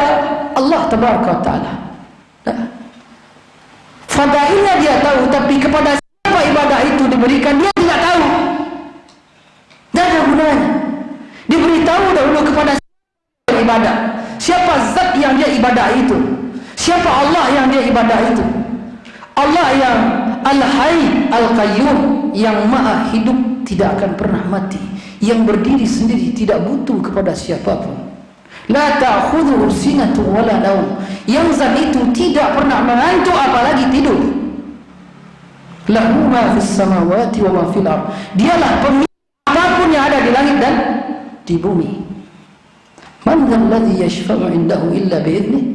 Allah tabaraka wa taala. Nah, fadailnya dia tahu, tapi kepada siapa ibadah itu diberikan dia tidak tahu. Tidak ada gunanya. Diberitahu dahulu kepada siapa ibadah, siapa zat yang dia ibadah itu, siapa Allah yang dia ibadah itu. Allah yang Al-Hayy Al-Qayyum, yang maha hidup, tidak akan pernah mati, yang berdiri sendiri, tidak butuh kepada siapapun. La ta'khudhuhu sinatun wala naum, yang zat itu tidak pernah mengantuk apalagi tidur. Lahu ma fis samawati wa ma fil ardh, dialah pemilik apapun yang ada di langit dan di bumi. Man dzal ladzi yashfa'u 'indahu illa bi idnih,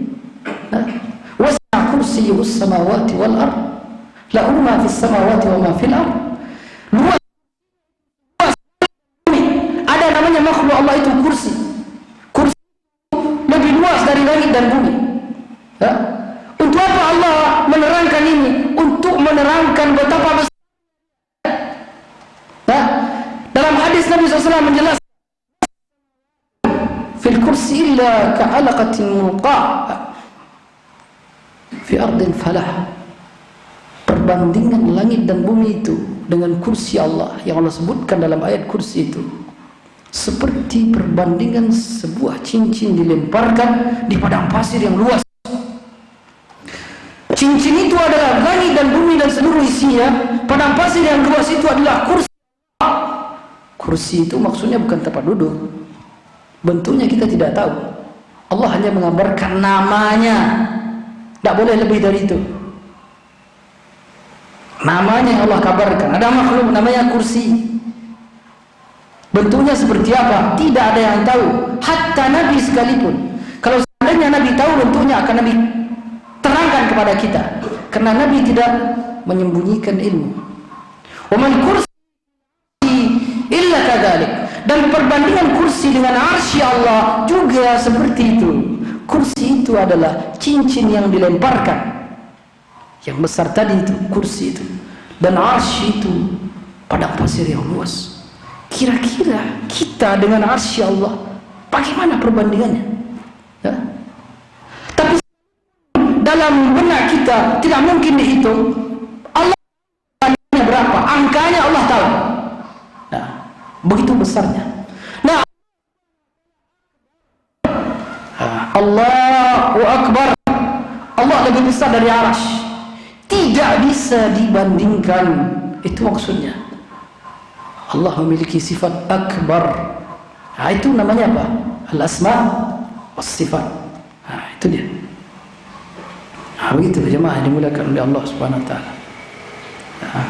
wasi'a kursiyyuhu as-samawati wal ardh, lahu ma fis samawati wa ma fil ardh. Luas ada namanya makhluk Allah itu kursi. Kursi lebih luas dari langit dan bumi. Ya? Untuk apa Allah menerangkan ini? Untuk menerangkan betapa besar. Ya? Dalam hadis Nabi SAW menjelaskan, fil kursi illa ka'alaqatin mulqah fi ardin falah. Perbandingan langit dan bumi itu dengan kursi Allah yang Allah sebutkan dalam ayat kursi itu seperti perbandingan sebuah cincin dilemparkan di padang pasir yang luas. Cincin itu adalah langit dan bumi dan seluruh isinya. Padang pasir yang luas itu adalah kursi. Kursi itu maksudnya bukan tempat duduk. Bentuknya kita tidak tahu. Allah hanya mengabarkan namanya, tidak boleh lebih dari itu. Namanya yang Allah kabarkan. Ada makhluk namanya kursi, bentuknya seperti apa tidak ada yang tahu, hatta Nabi sekalipun. Kalau seandainya Nabi tahu bentuknya, akan Nabi terangkan kepada kita, karena Nabi tidak menyembunyikan ilmu. Wa man kursi illa kadzalik. Dan perbandingan kursi dengan arsy Allah juga seperti itu. Kursi itu adalah cincin yang dilemparkan, yang besar tadi itu kursi itu, dan arsy itu padang pasir yang luas. Kira-kira kita dengan arsy Allah bagaimana perbandingannya? Ya? Tapi dalam benak kita tidak mungkin dihitung. Allah berapa, angkanya Allah tahu. Nah, begitu besarnya. Nah, Allahu Akbar, Allah lebih besar dari arsy, tidak bisa dibandingkan. Itu maksudnya Allah memiliki sifat akbar. Nah, itu namanya apa? Al-asma was sifat. Nah, itu dia. Nah, begitu jemaah yang dimuliakan oleh Allah Subhanahu wa taala. Nah.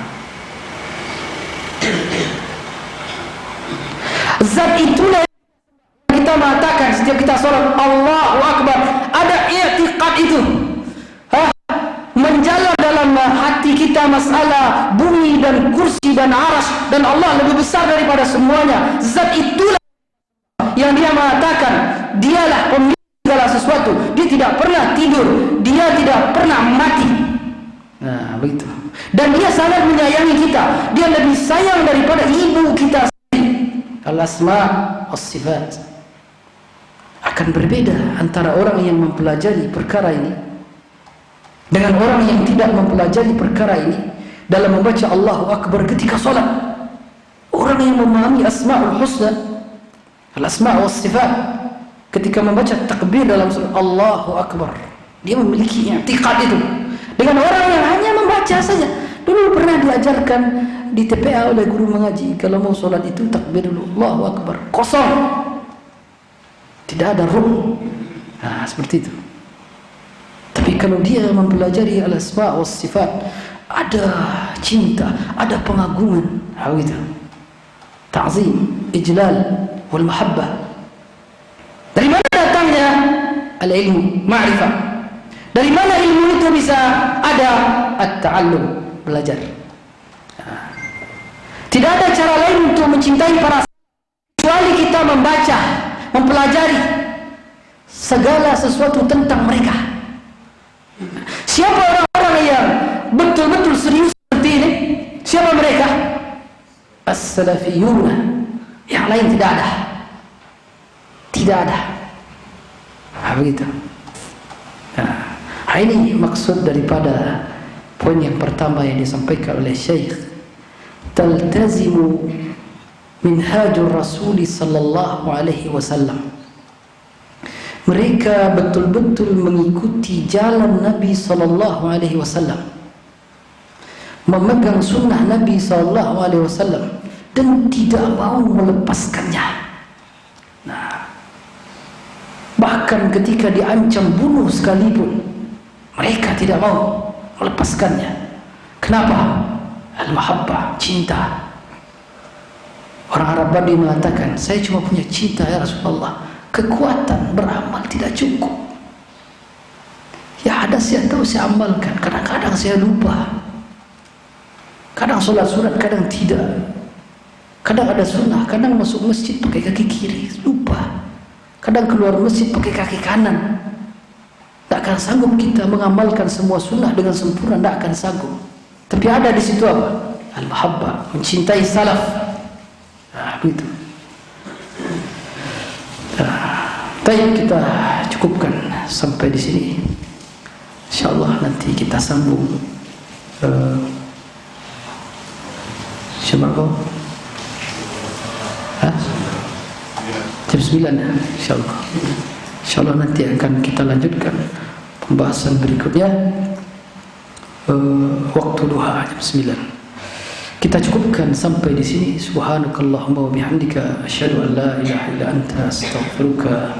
Zat itulah yang kita mengatakan setiap kita sholat Allahu Akbar, ada i'tiqad itu, menjalar dalam hati kita masalah bumi dan kursi dan arsy, dan Allah lebih besar daripada semuanya. Zat itulah yang dia mengatakan dialah pemilik segala sesuatu, dia tidak pernah tidur, dia tidak pernah mati. Nah, begitu. Dan dia sangat menyayangi kita, dia lebih sayang daripada ibu kita. Al-asma was-sifat. Akan berbeda antara orang yang mempelajari perkara ini dengan orang yang tidak mempelajari perkara ini dalam membaca Allahu Akbar ketika sholat. Orang yang memahami asma'ul husna, al-asma' was-sifat, ketika membaca takbir dalam sholat Allahu Akbar, dia memiliki i'tiqad itu. Dengan orang yang hanya membaca saja. Dulu pernah diajarkan di TPA oleh guru mengaji, kalau mau sholat itu takbir dulu, Allahu Akbar, kosong, tidak ada ruh. Nah, seperti itu. Tapi kalau dia mempelajari al-asma' was sifat, ada cinta, ada pengagungan, gitu. Ta'zim, ijlal, wal mahabbah. Dari mana datangnya al-ilmu, ma'rifah? Dari mana ilmu itu bisa ada? At-ta'allum, belajar. Tidak ada cara lain untuk mencintai para kecuali kita membaca, mempelajari segala sesuatu tentang mereka. Siapa orang-orang yang betul-betul serius seperti ini? Siapa mereka? As-salafiyun. Yang lain tidak ada. Tidak ada. Begitu. Nah, ini maksud daripada poin yang pertama yang disampaikan oleh Syekh. Taltazimu minhajur Rasul sallallahu alaihi wasallam. Mereka betul-betul mengikuti jalan Nabi sallallahu alaihi wasallam, memegang sunnah Nabi sallallahu alaihi wasallam dan tidak mau melepaskannya. Nah, bahkan ketika diancam bunuh sekalipun mereka tidak mau melepaskannya. Kenapa? Al-mahabbah, cinta. Orang Arab Badui mengatakan, saya cuma punya cinta ya Rasulullah, kekuatan beramal tidak cukup. Ya ada saya tahu saya amalkan, kadang-kadang saya lupa. Kadang sholat sunat, kadang tidak. Kadang ada sunnah, kadang masuk masjid pakai kaki kiri, lupa. Kadang keluar masjid pakai kaki kanan. Tak akan sanggup kita mengamalkan semua sunnah dengan sempurna, tak akan sanggup. Tapi ada di situ apa? Al-mahabbah, mencintai salaf. Nah, begitu. Baik, kita cukupkan sampai di sini. Insyaallah nanti kita sambung. Siapa kau? Jam 9 ya, insyaallah. Insyaallah nanti akan kita lanjutkan pembahasan berikutnya. Waktu duha jam 9. Kita cukupkan sampai di sini. Subhanakallahumma wa bihamdika asyhadu an la ilaha illa anta astaghfiruka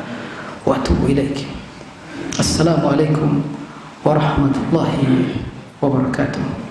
wa atubu ilaik. Assalamualaikum warahmatullahi wabarakatuh.